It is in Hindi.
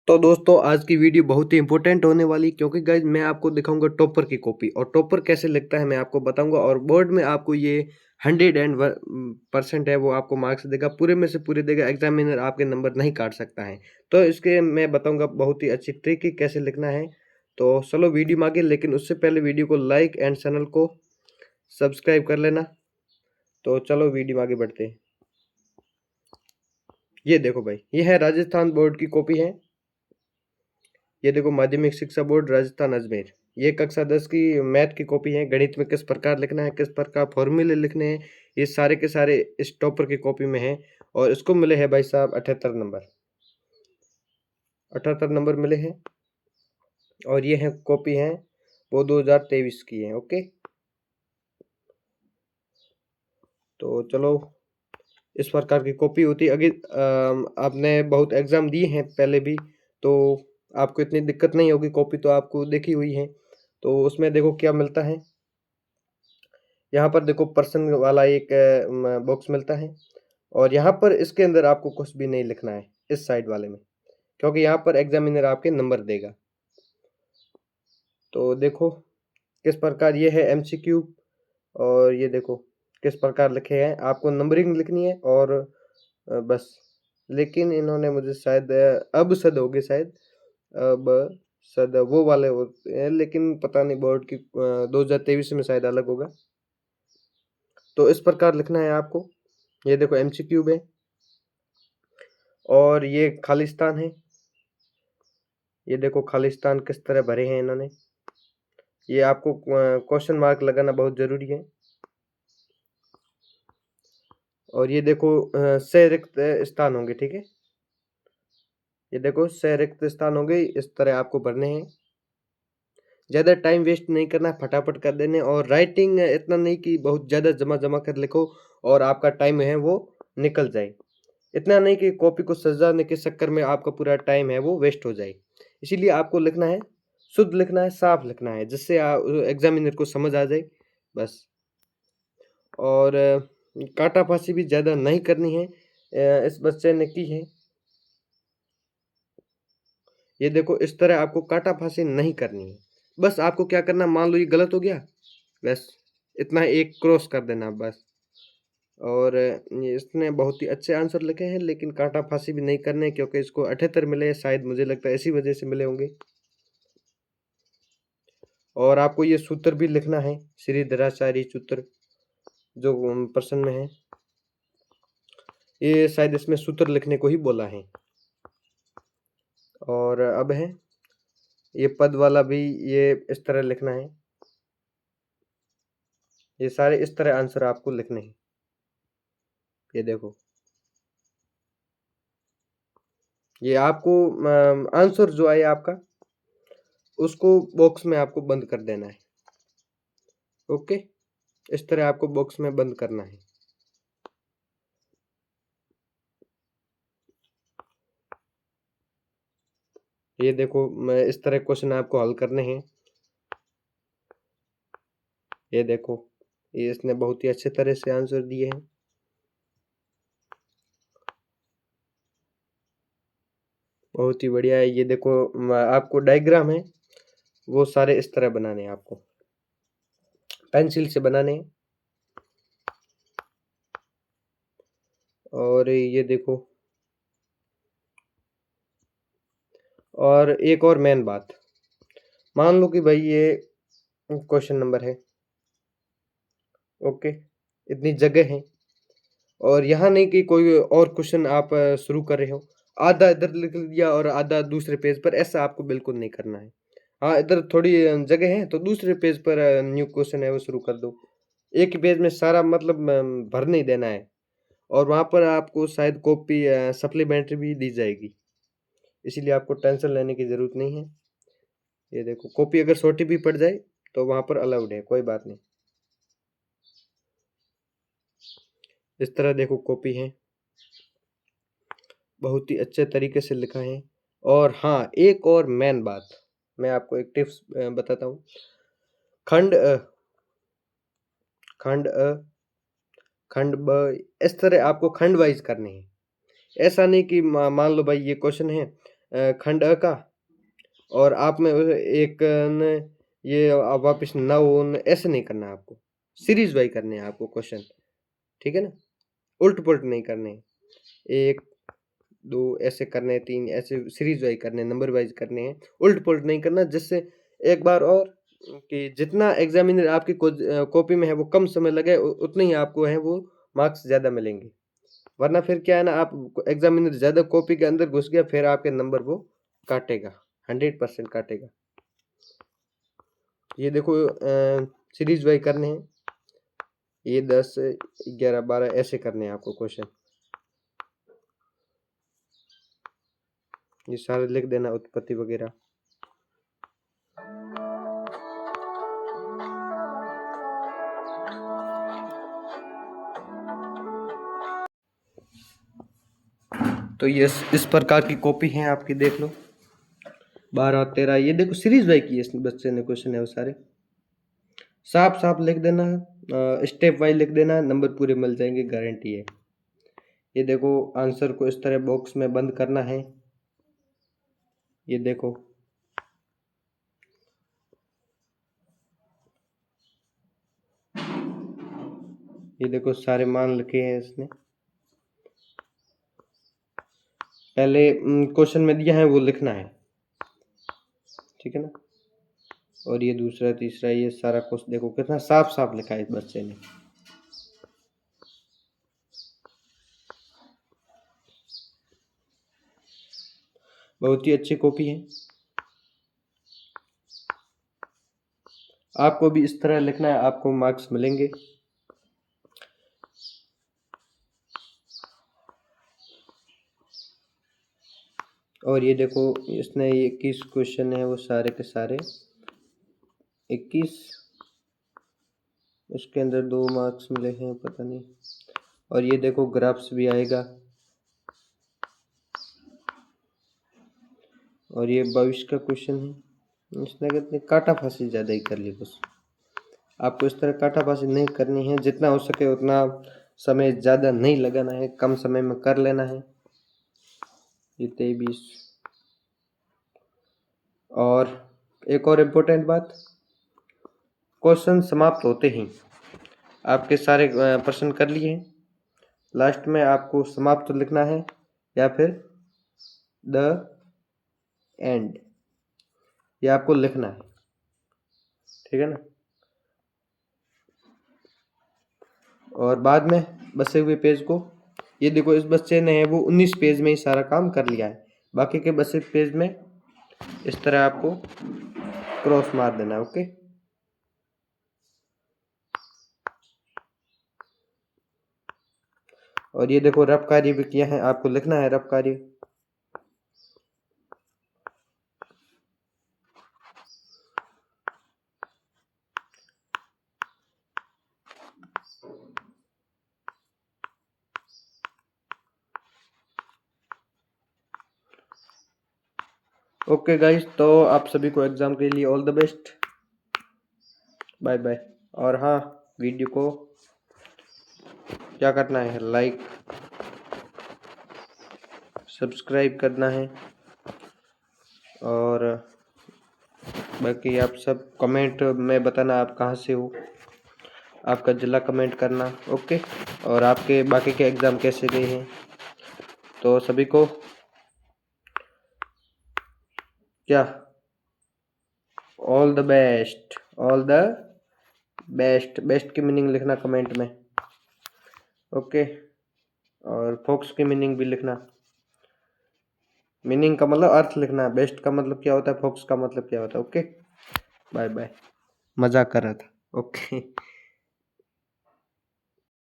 तो दोस्तों आज की वीडियो बहुत ही इंपॉर्टेंट होने वाली क्योंकि गाइज मैं आपको दिखाऊंगा टॉपर की कॉपी और टॉपर कैसे लिखता है मैं आपको बताऊंगा और बोर्ड में आपको ये 100% है वो आपको मार्क्स देगा पूरे में से पूरे देगा। एग्जामिनर आपके नंबर नहीं काट सकता है। तो इसके मैं बताऊंगा बहुत ही अच्छी ट्रिक है कैसे लिखना है। तो चलो वीडियो में आगे, लेकिन उससे पहले वीडियो को लाइक एंड चैनल को सब्सक्राइब कर लेना। तो चलो वीडियो में आगे बढ़ते हैं। ये देखो भाई, ये है राजस्थान बोर्ड की कॉपी है। ये देखो माध्यमिक शिक्षा बोर्ड राजस्थान अजमेर। ये कक्षा 10 की मैथ की कॉपी है। गणित में किस प्रकार लिखना है, किस प्रकार फॉर्मूले लिखने हैं, ये सारे के सारे इस टॉपर की कॉपी में है। और इसको मिले हैं भाई साहब 78 नंबर। 78 नंबर मिले हैं। और ये है कॉपी है वो 2023 की है। ओके, तो चलो इस प्रकार की कॉपी होती है। अगर आपने बहुत एग्जाम दिए हैं पहले भी तो आपको इतनी दिक्कत नहीं होगी। कॉपी तो आपको देखी हुई है। तो उसमें देखो क्या मिलता है। यहाँ पर देखो पर्सन वाला एक बॉक्स मिलता है। और यहाँ पर इसके अंदर आपको कुछ भी नहीं लिखना है इस साइड वाले में, क्योंकि यहाँ पर एग्जामिनर आपके नंबर देगा। तो देखो किस प्रकार ये है एमसीक्यू। और ये देखो किस प्रकार लिखे हैं। आपको नंबरिंग लिखनी है और बस। लेकिन इन्होंने मुझे शायद अब सद हो गए शायद। अब सद वो वाले होते हैं, लेकिन पता नहीं बोर्ड की 2023 में शायद अलग होगा। तो इस प्रकार लिखना है आपको। ये देखो एमसीक्यू है और ये खालिस्तान है। ये देखो खालिस्तान किस तरह भरे हैं इन्होंने। ये आपको क्वेश्चन मार्क लगाना बहुत जरूरी है। और ये देखो से रिक्त स्थान होंगे, ठीक है। ये देखो से रिक्त स्थान होंगे, इस तरह आपको भरने हैं। ज़्यादा टाइम वेस्ट नहीं करना है, फटाफट कर देने। और राइटिंग इतना नहीं कि बहुत ज़्यादा जमा जमा कर लिखो और आपका टाइम है वो निकल जाए। इतना नहीं कि कॉपी को सजाने के चक्कर में आपका पूरा टाइम है वो वेस्ट हो जाए। इसीलिए आपको लिखना है, शुद्ध लिखना है, साफ लिखना है, जिससे एग्जामिनर को समझ आ जाए बस। और काटा फांसी भी ज़्यादा नहीं करनी है। इस बच्चे ने की है। ये देखो इस तरह आपको काटा फांसी नहीं करनी है। बस आपको क्या करना, मान लो ये गलत हो गया, बस इतना एक क्रॉस कर देना बस। और ये इसने बहुत ही अच्छे आंसर लिखे हैं, लेकिन काटा फांसी भी नहीं करने, क्योंकि इसको 78 मिले हैं, शायद मुझे लगता है इसी वजह से मिले होंगे। और आपको ये सूत्र भी लिखना है, श्री धराचार्य सूत्र जो प्रश्न में है। ये शायद इसमें सूत्र लिखने को ही बोला है। और अब है ये पद वाला भी, ये इस तरह लिखना है। ये सारे इस तरह आंसर आपको लिखने हैं। ये देखो, ये आपको आंसर जो आए आपका उसको बॉक्स में आपको बंद कर देना है। ओके, इस तरह आपको बॉक्स में बंद करना है। ये देखो मैं इस तरह क्वेश्चन आपको हल करने हैं। ये देखो ये इसने बहुत ही अच्छे तरह से आंसर दिए हैं। बहुत ही बढ़िया है। ये देखो आपको डायग्राम है वो सारे इस तरह बनाने हैं, आपको पेंसिल से बनाने हैं। और ये देखो, और एक और मेन बात, मान लो कि भाई ये क्वेश्चन नंबर है। ओके, इतनी जगह है और यहाँ नहीं कि कोई और क्वेश्चन आप शुरू कर रहे हो, आधा इधर लिख दिया और आधा दूसरे पेज पर, ऐसा आपको बिल्कुल नहीं करना है। हाँ, इधर थोड़ी जगह है तो दूसरे पेज पर न्यू क्वेश्चन है वो शुरू कर दो। एक ही पेज में सारा मतलब भर नहीं देना है। और वहाँ पर आपको शायद कॉपी सप्लीमेंट्री भी दी जाएगी, इसीलिए आपको टेंशन लेने की ज़रूरत नहीं है। ये देखो कॉपी अगर छोटी भी पड़ जाए तो वहाँ पर अलाउड है, कोई बात नहीं। इस तरह देखो कॉपी है, बहुत ही अच्छे तरीके से लिखा है। और हाँ, एक और मेन बात मैं आपको एक टिप्स बताता हूँ। खंड अ, खंड अ, खंड ब, इस तरह आपको खंड वाइज करने हैं। ऐसा नहीं कि मान लो भाई ये क्वेश्चन है खंड अ का, और आप में एक न ये वापस 9 ऐसे नहीं करना है आपको, सीरीज वाइज करने हैं आपको क्वेश्चन, ठीक है ना, उल्ट पुल्ट नहीं करने हैं। 1 2 ऐसे करने हैं, 3 ऐसे सीरीज वाइज करने हैं, नंबर वाइज करने हैं, उल्ट पुल्ट नहीं करना, जिससे एक बार और कि जितना एग्जामिनर आपकी कॉपी में है वो कम समय लगे, उतने ही आपको है वो मार्क्स ज़्यादा मिलेंगे। वरना फिर क्या है ना, आप एग्जामिनर ज़्यादा कॉपी के अंदर घुस गया, फिर आपके नंबर वो काटेगा, 100% काटेगा। ये देखो सीरीज वाइज करने हैं, ये 10 11 12 ऐसे करने हैं आपको क्वेश्चन, ये सारे लिख देना, उत्पत्ति वगैरह। तो ये इस प्रकार की कॉपी है आपकी, देख लो 12 13, ये देखो सीरीज वाइज की इस बच्चे ने क्वेश्चन है वो सारे, साफ साफ लिख देना, स्टेप वाइज लिख देना, नंबर पूरे मिल जाएंगे, गारंटी है। ये देखो आंसर को इस तरह बॉक्स में बंद करना है, ये देखो ये देखो सारे मान लिखे हैं इसने, पहले क्वेश्चन में दिया है वो लिखना है, ठीक है ना। और ये दूसरा तीसरा ये सारा कुछ देखो कितना साफ साफ लिखा है इस बच्चे ने। बहुत ही अच्छी कॉपी है, आपको भी इस तरह लिखना है, आपको मार्क्स मिलेंगे। और ये देखो इसने 21 क्वेश्चन है वो सारे के सारे 21, उसके अंदर 2 मार्क्स मिले हैं पता नहीं। और ये देखो ग्राफ्स भी आएगा, और ये 22 का क्वेश्चन है, इसने कितनी काटा फांसी ज़्यादा ही कर ली बस। आपको इस तरह काटा फांसी नहीं करनी है, जितना हो सके उतना समय ज़्यादा नहीं लगाना है, कम समय में कर लेना है। ये 23। और एक और इम्पोर्टेंट बात, क्वेश्चन समाप्त होते ही आपके सारे प्रश्न कर लिए हैं, लास्ट में आपको समाप्त लिखना है या फिर द एंड, ये आपको लिखना है, ठीक है ना। और बाद में बचे हुए पेज को, ये देखो इस बच्चे ने है वो 19 पेज में ही सारा काम कर लिया है, बाकी के बचे पेज में इस तरह आपको क्रॉस मार देना है, ओके। और ये देखो रफ कार्य भी किया है, आपको लिखना है रफ कार्य। ओके गाइस, तो आप सभी को एग्जाम के लिए all the best, bye bye. और हाँ, वीडियो को क्या करना है, लाइक सब्सक्राइब करना है, और बाकी आप सब कमेंट में बताना आप कहाँ से हो, आपका जिला कमेंट करना, ओके। और आपके बाकी के एग्ज़ाम कैसे गए हैं, तो सभी को क्या all the best, all the best, best की मीनिंग लिखना कमेंट में, ओके। और फोक्स की मीनिंग भी लिखना, मीनिंग का मतलब अर्थ लिखना, बेस्ट का मतलब क्या होता है, फोक्स का मतलब क्या होता है, ओके। बाय बाय, मजाक कर रहा था, ओके।